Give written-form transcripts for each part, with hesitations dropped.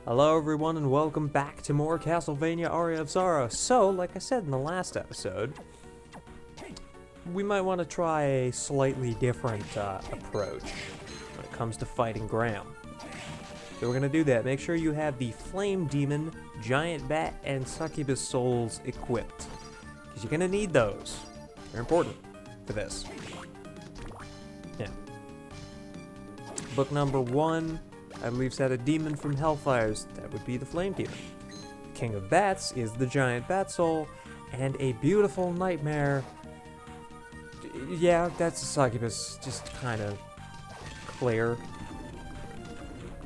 Hello everyone and welcome back to more Castlevania Aria of Sorrow. So, like I said in the last episode, we might want to try a slightly different approach when it comes to fighting Graham. So we're going to do that. Make sure you have the Flame Demon, Giant Bat, and Succubus Souls equipped. Because you're going to need those. They're important for this. Yeah. Book number 1. I believe said a demon from Hellfires. That would be the Flame Demon. King of Bats is the Giant Bat Soul, and a beautiful nightmare. Yeah, that's a succubus, just kind of clear.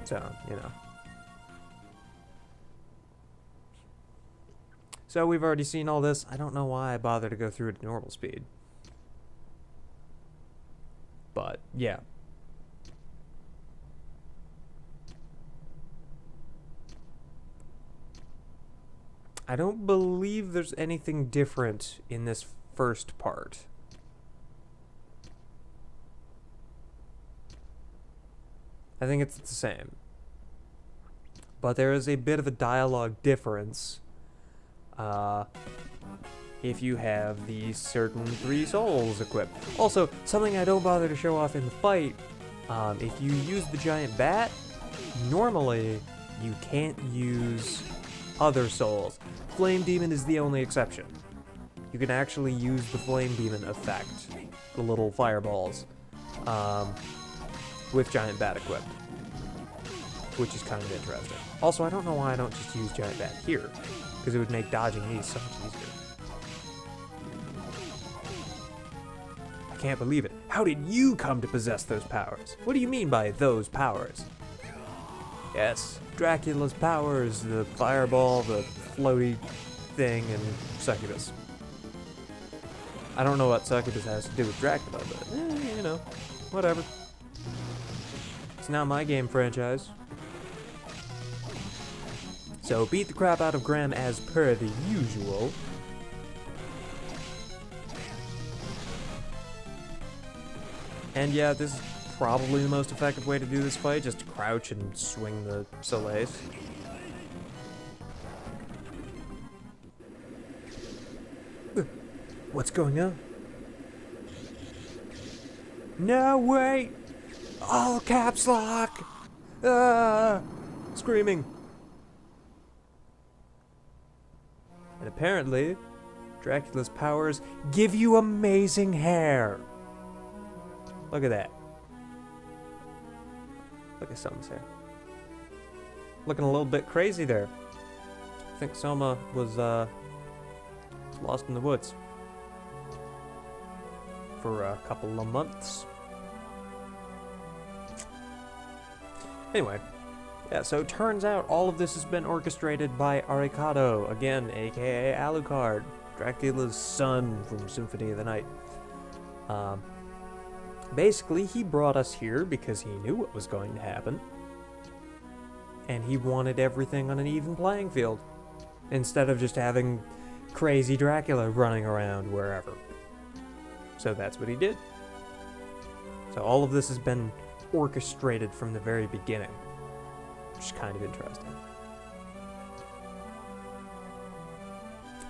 So, you know. So we've already seen all this. I don't know why I bothered to go through it at normal speed. But, yeah. I don't believe there's anything different in this first part. I think it's the same. But there is a bit of a dialogue difference if you have these certain 3 souls equipped. Also, something I don't bother to show off in the fight, if you use the Giant Bat, normally you can't use other souls. Flame Demon is the only exception. You can actually use the Flame Demon effect, the little fireballs, with Giant Bat equipped, which is kind of interesting. Also, I don't know why I don't just use Giant Bat here, because it would make dodging these so much easier. I can't believe it. How did you come to possess those powers? What do you mean by those powers? Yes, Dracula's powers, the fireball, the floaty thing, and Succubus. I don't know what Succubus has to do with Dracula, but, you know, whatever. It's not my game franchise. So, beat the crap out of Graham as per the usual. And yeah, this is probably the most effective way to do this fight, just to crouch and swing the soleils. What's going on? No, wait! All caps lock! Screaming. And apparently, Dracula's powers give you amazing hair. Look at that. Look at Soma's hair. Looking a little bit crazy there. I think Soma was lost in the woods for a couple of months. Anyway, yeah, so it turns out all of this has been orchestrated by Arikado, again, aka Alucard, Dracula's son from Symphony of the Night. Basically, he brought us here because he knew what was going to happen, and he wanted everything on an even playing field, instead of just having crazy Dracula running around wherever. So that's what he did. So all of this has been orchestrated from the very beginning, which is kind of interesting.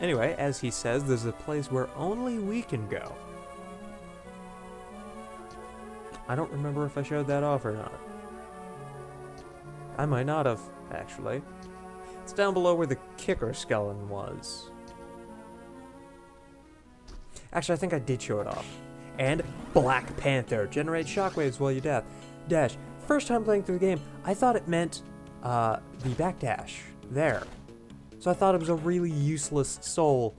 Anyway, as he says, there's a place where only we can go. I don't remember if I showed that off or not. I might not have, actually. It's down below where the kicker skeleton was. Actually, I think I did show it off. And Black Panther. Generate shockwaves while you dash. First time playing through the game, I thought it meant the backdash there. So I thought it was a really useless soul.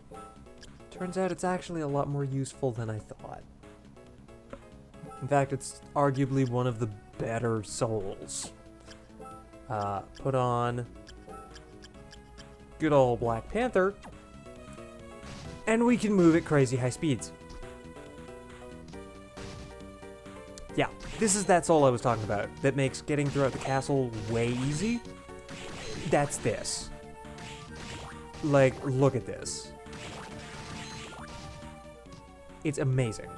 Turns out it's actually a lot more useful than I thought. In fact, it's arguably one of the better souls. Put on good old Black Panther, and we can move at crazy high speeds. Yeah, this is that soul I was talking about that makes getting throughout the castle way easy. That's this. Like, look at this. It's amazing.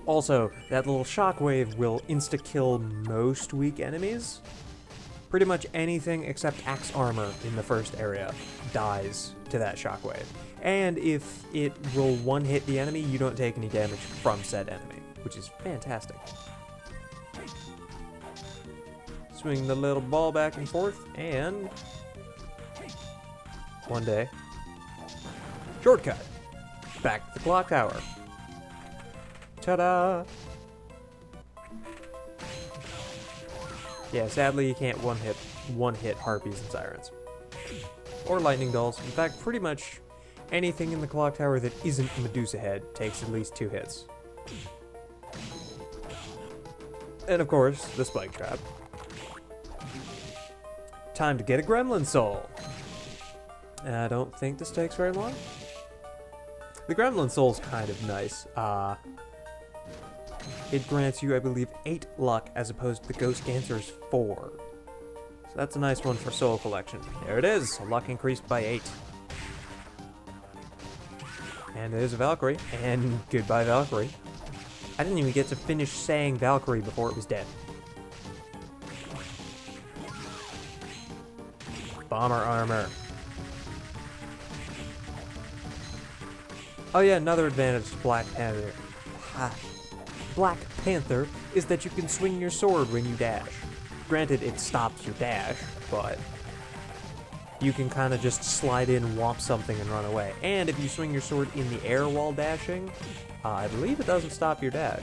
Also, that little shockwave will insta-kill most weak enemies. Pretty much anything except axe armor in the first area dies to that shockwave. And if it will one-hit the enemy, you don't take any damage from said enemy, which is fantastic. Swing the little ball back and forth, and one day, shortcut, back to the clock tower. Ta-da! Yeah, sadly you can't one-hit harpies and sirens. Or lightning dolls. In fact, pretty much anything in the clock tower that isn't Medusa Head takes at least 2 hits. And of course, the spike trap. Time to get a gremlin soul. I don't think this takes very long. The gremlin soul's kind of nice. It grants you, I believe, 8 luck as opposed to the ghost dancer's 4. So that's a nice one for soul collection. There it is, luck increased by 8. And there's a Valkyrie, and goodbye Valkyrie. I didn't even get to finish saying Valkyrie before it was dead. Bomber armor. Oh yeah, another advantage to Black Panther. Black Panther is that you can swing your sword when you dash. Granted, it stops your dash, but you can kind of just slide in, whomp something, and run away. And if you swing your sword in the air while dashing, I believe it doesn't stop your dash.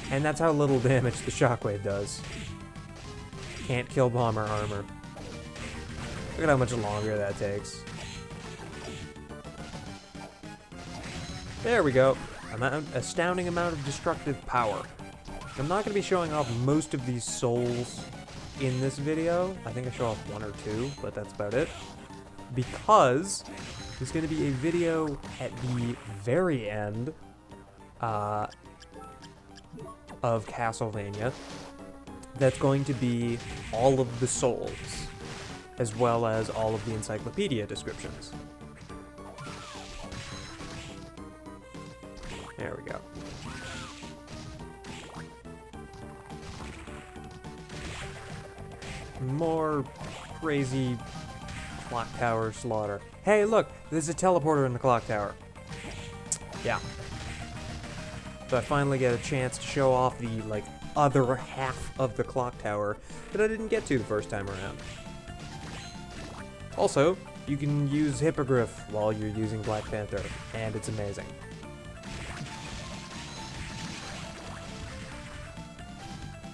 And that's how little damage the shockwave does. Can't kill bomber armor. Look at how much longer that takes. There we go. Astounding amount of destructive power. I'm not going to be showing off most of these souls in this video. I think I show off 1 or 2, but that's about it. Because there's going to be a video at the very end of Castlevania that's going to be all of the souls, as well as all of the encyclopedia descriptions. There we go. More crazy clock tower slaughter. Hey, look, there's a teleporter in the clock tower. Yeah. So I finally get a chance to show off the, other half of the clock tower that I didn't get to the first time around. Also, you can use Hippogriff while you're using Black Panther, and it's amazing.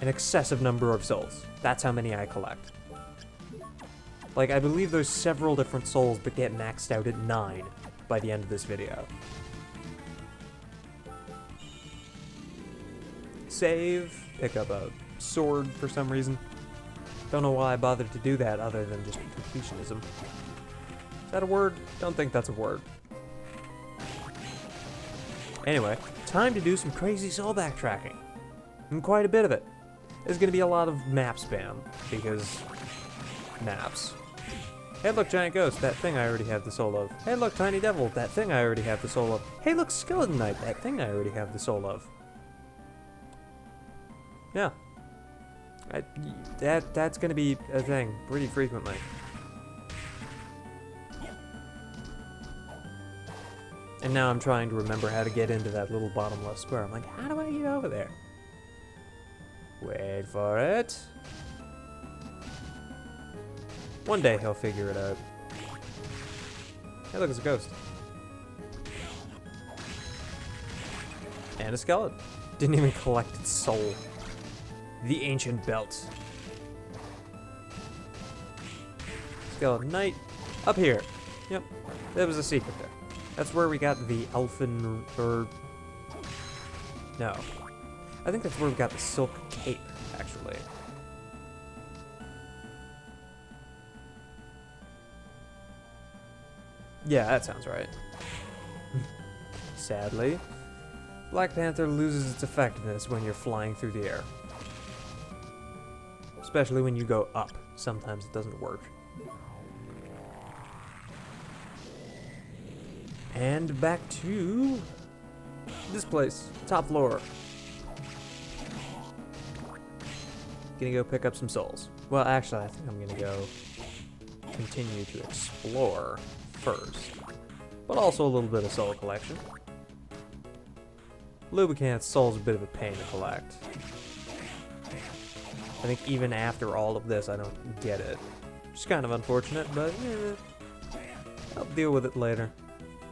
An excessive number of souls. That's how many I collect. I believe there's several different souls that get maxed out at 9 by the end of this video. Save, pick up a sword for some reason. Don't know why I bothered to do that other than just completionism. Is that a word? Don't think that's a word. Anyway, time to do some crazy soul backtracking. And quite a bit of it. There's gonna be a lot of map spam, because maps. Hey look, giant ghost, that thing I already have the soul of. Hey look, tiny devil, that thing I already have the soul of. Hey look, skeleton knight, that thing I already have the soul of. Yeah. That's gonna be a thing pretty frequently. And now I'm trying to remember how to get into that little bottom left square. I'm like, how do I get over there? Wait for it. One day he'll figure it out. Hey, look, it's a ghost. And a skeleton. Didn't even collect its soul. The ancient belt. Skeleton knight. Up here. Yep. There was a secret there. That's where we got the elfin... No. I think that's where we got the silk cape, actually. Yeah, that sounds right. Sadly, Black Panther loses its effectiveness when you're flying through the air. Especially when you go up. Sometimes it doesn't work. And back to this place, top floor. gonna go pick up some souls. Well, actually, I think I'm gonna go continue to explore first, but also a little bit of soul collection. Lubricant's soul's a bit of a pain to collect. I think even after all of this, I don't get it. It's kind of unfortunate, but I'll deal with it later.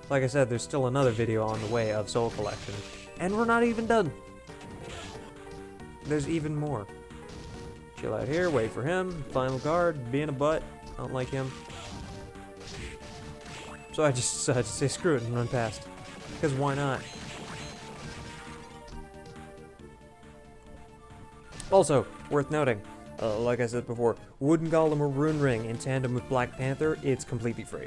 Like I said, there's still another video on the way of soul collection, and we're not even done. There's even more. Chill out here, wait for him, final guard, being a butt, I don't like him. So I just decided to say screw it and run past. Because why not? Also, worth noting, like I said before, Wooden Golem or Rune Ring in tandem with Black Panther, it's completely free.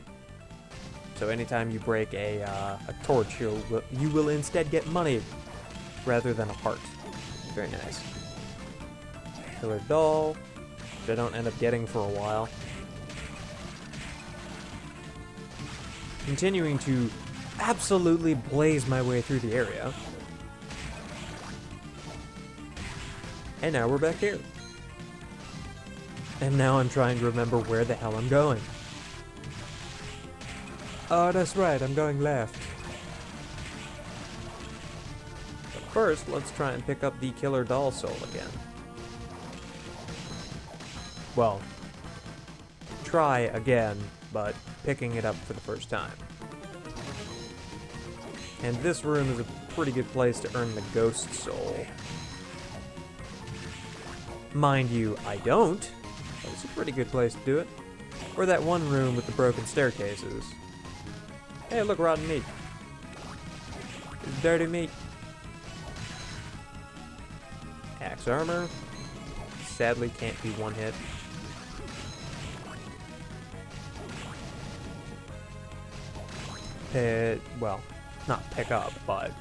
So anytime you break a torch, you will instead get money rather than a heart. Very nice. Killer Doll, which I don't end up getting for a while. Continuing to absolutely blaze my way through the area. And now we're back here. And now I'm trying to remember where the hell I'm going. Oh, that's right, I'm going left. But first, let's try and pick up the Killer Doll Soul again. Well, try again, but picking it up for the first time. And this room is a pretty good place to earn the Ghost Soul. Mind you, I don't, but it's a pretty good place to do it. Or that one room with the broken staircases. Hey, look, rotten meat. It's dirty meat. Axe armor. Sadly can't be one hit. Well, not pick up, but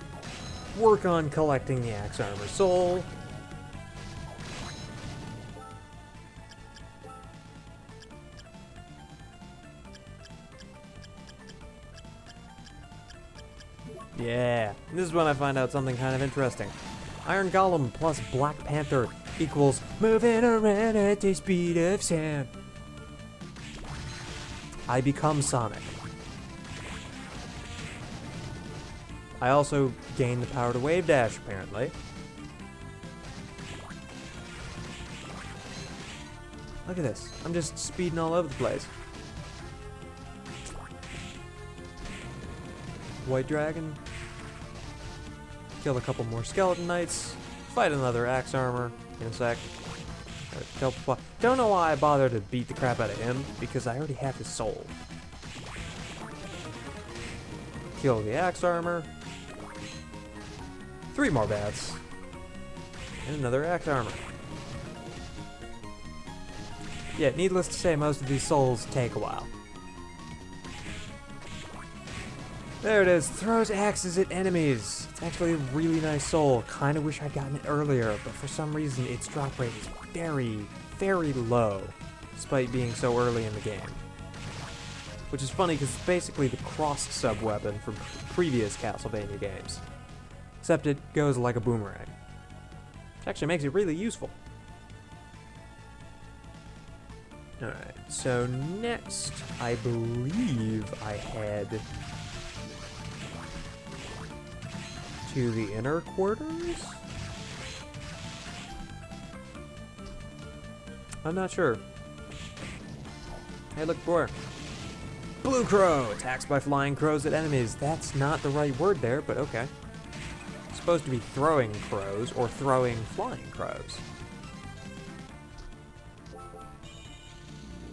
work on collecting the axe armor soul. Yeah, this is when I find out something kind of interesting. Iron Golem plus Black Panther equals moving around at the speed of sound. I become Sonic. I also gain the power to wave dash, apparently. Look at this. I'm just speeding all over the place. White Dragon. Kill a couple more Skeleton Knights. Fight another Axe Armor in a sec. Don't know why I bothered to beat the crap out of him, because I already have his soul. Kill the Axe Armor. 3 more bats. And another Axe Armor. Yeah, needless to say, most of these souls take a while. There it is, throws axes at enemies. It's actually a really nice soul. Kinda wish I'd gotten it earlier, but for some reason its drop rate is very, very low, despite being so early in the game. Which is funny because it's basically the crossed sub-weapon from previous Castlevania games. Except it goes like a boomerang. Which actually makes it really useful. Alright, so next, I believe I head to the inner quarters? I'm not sure. Hey, look, boy. Blue Crow attacks by flying crows at enemies. That's not the right word there, but okay. It's supposed to be throwing crows or throwing flying crows.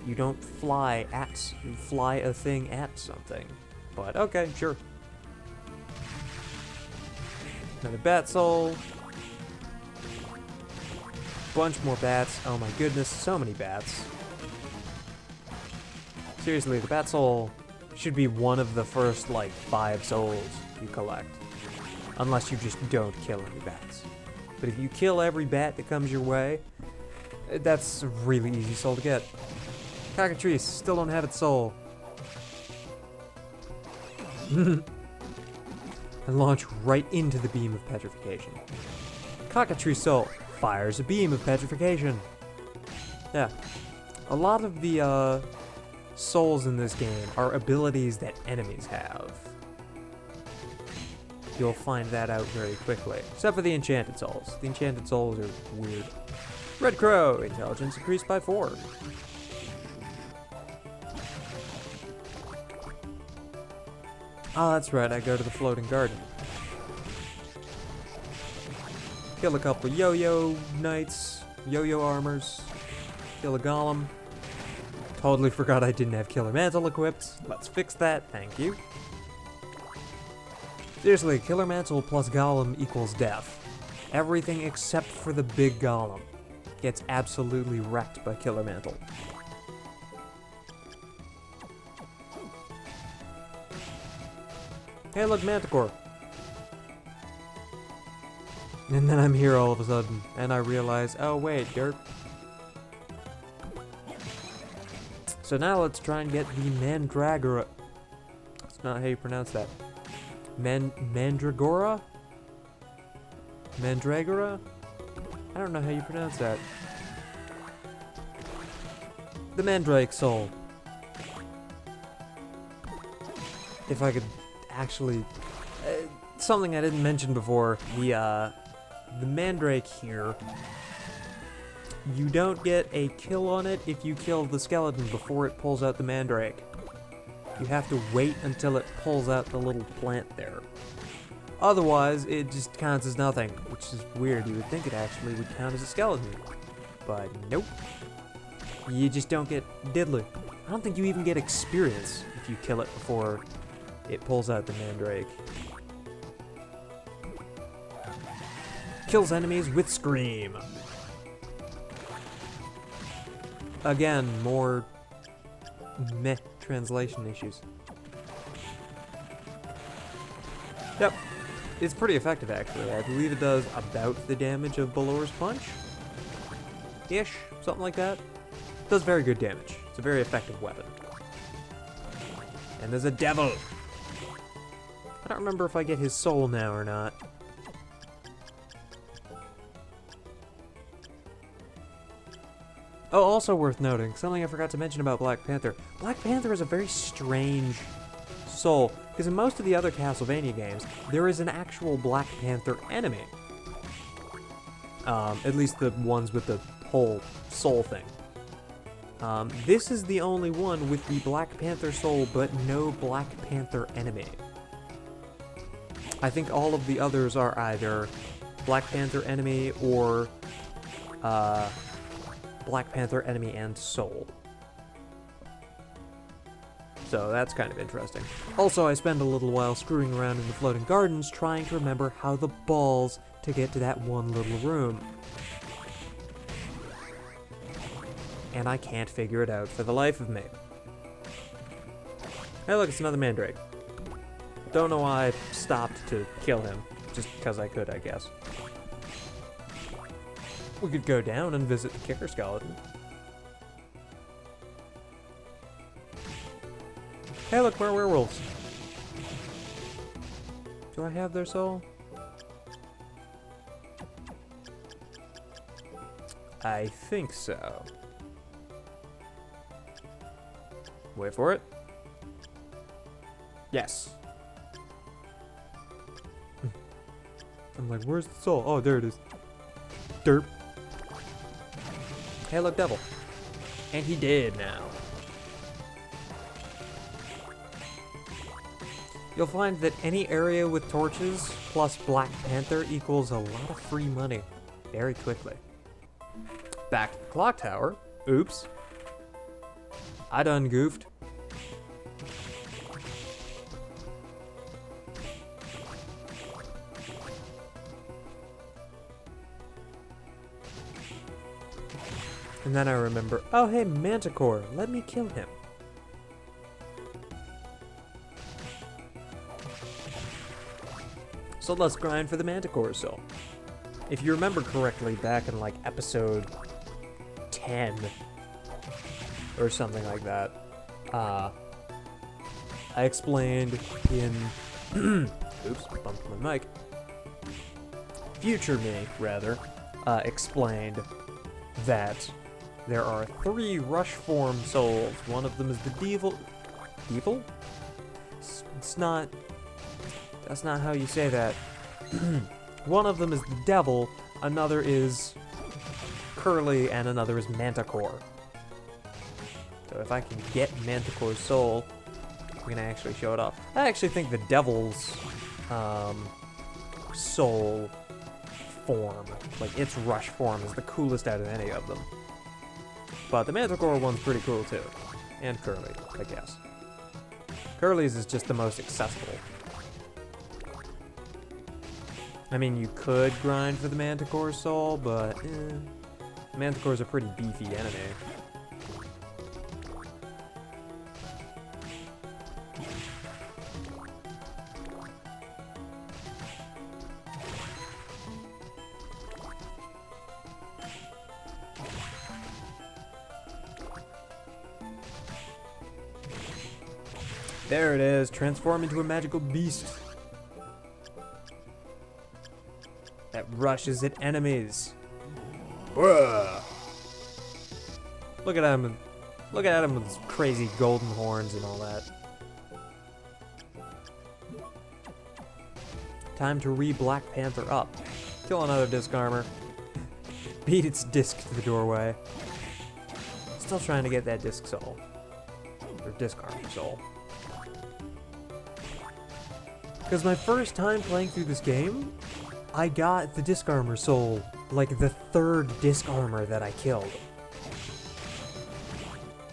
You don't fly at, you fly a thing at something. But okay, sure. Another bat soul. Bunch more bats. Oh my goodness, so many bats. Seriously, the bat soul should be one of the first, like, 5 souls you collect. Unless you just don't kill any bats. But if you kill every bat that comes your way, that's a really easy soul to get. Cockatrice, still don't have its soul. And launch right into the beam of petrification. Cockatrice soul fires a beam of petrification. Yeah. A lot of the souls in this game are abilities that enemies have. You'll find that out very quickly. Except for the enchanted souls. The enchanted souls are weird. Red Crow, intelligence increased by 4. Oh, that's right, I go to the floating garden. Kill a couple yo-yo knights, yo-yo armors, kill a golem. Totally forgot I didn't have Killer Mantle equipped. Let's fix that, thank you. Seriously, Killer Mantle plus Golem equals death. Everything except for the big Golem gets absolutely wrecked by Killer Mantle. Hey, look, Manticore. And then I'm here all of a sudden, and I realize, oh wait, derp. So now let's try and get the Mandragora. That's not how you pronounce that. Mandragora? Mandragora? I don't know how you pronounce that. The Mandrake Soul. If I could actually... something I didn't mention before, the Mandrake here, you don't get a kill on it if you kill the skeleton before it pulls out the Mandrake. You have to wait until it pulls out the little plant there. Otherwise, it just counts as nothing, which is weird. You would think it actually would count as a skeleton. But nope. You just don't get diddly. I don't think you even get experience if you kill it before it pulls out the Mandrake. Kills enemies with Scream. Again, more meh translation issues. Yep. It's pretty effective, actually. I believe it does about the damage of Balor's Punch. Ish, something like that. It does very good damage. It's a very effective weapon. And there's a devil. I don't remember if I get his soul now or not. Oh, also worth noting, something I forgot to mention about Black Panther. Black Panther is a very strange soul, because in most of the other Castlevania games, there is an actual Black Panther enemy. At least the ones with the whole soul thing. This is the only one with the Black Panther soul, but no Black Panther enemy. I think all of the others are either Black Panther enemy or, Black Panther enemy and soul. So that's kind of interesting. Also, I spend a little while screwing around in the floating gardens trying to remember how the balls to get to that one little room. And I can't figure it out for the life of me. Hey look, it's another Mandrake. Don't know why I stopped to kill him. Just because I could, I guess. We could go down and visit the Kicker Skeleton. Hey look, we're werewolves. Do I have their soul? I think so. Wait for it. Yes. I'm like, where's the soul? Oh, there it is. Derp. Hey, look, devil. And he did now. You'll find that any area with torches plus Black Panther equals a lot of free money very quickly. Back to the clock tower. Oops. I done goofed. And then I remember, oh hey, Manticore, let me kill him. So let's grind for the Manticore soul. If you remember correctly, back in like episode 10 or something like that, I explained in oops, bumped my mic. Future me, rather, explained that there are 3 rush form souls. One of them is the devil. Devil? It's not. That's not how you say that. One of them is the devil, another is Curly, and another is Manticore. So if I can get Manticore's soul, we're gonna actually show it off. I actually think the devil's soul form, like its rush form, is the coolest out of any of them. But the Manticore one's pretty cool too. And Curly, I guess. Curly's is just the most accessible. I mean, you could grind for the Manticore's soul, but Manticore's a pretty beefy enemy. There it is, transform into a magical beast that rushes at enemies. Whoa. Look at him with his crazy golden horns and all that. Time to re-Black Panther up. Kill another disc armor. Beat its disc to the doorway. Still trying to get that disc soul. Or disc armor soul. Because my first time playing through this game, I got the disc armor soul, like the 3rd disc armor that I killed.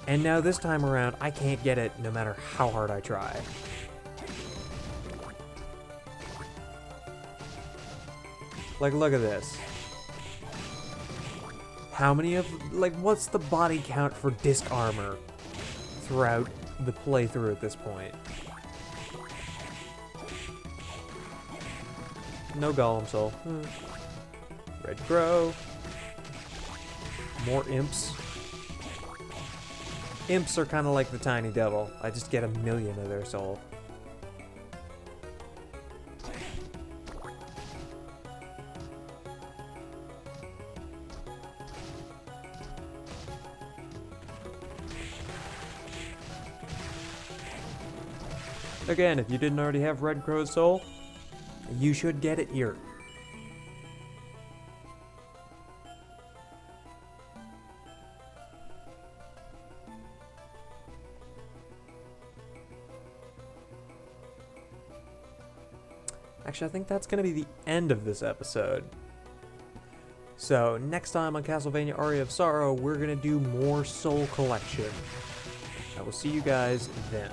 And now this time around, I can't get it no matter how hard I try. Like, look at this. How many of, like, what's the body count for disc armor throughout the playthrough at this point? No Golem Soul. Red Crow. More imps. Imps are kind of like the tiny devil. I just get 1,000,000 of their soul. Again, if you didn't already have Red Crow's soul, you should get it here. Actually, I think that's going to be the end of this episode. So, next time on Castlevania Aria of Sorrow, we're going to do more soul collection. I will see you guys then.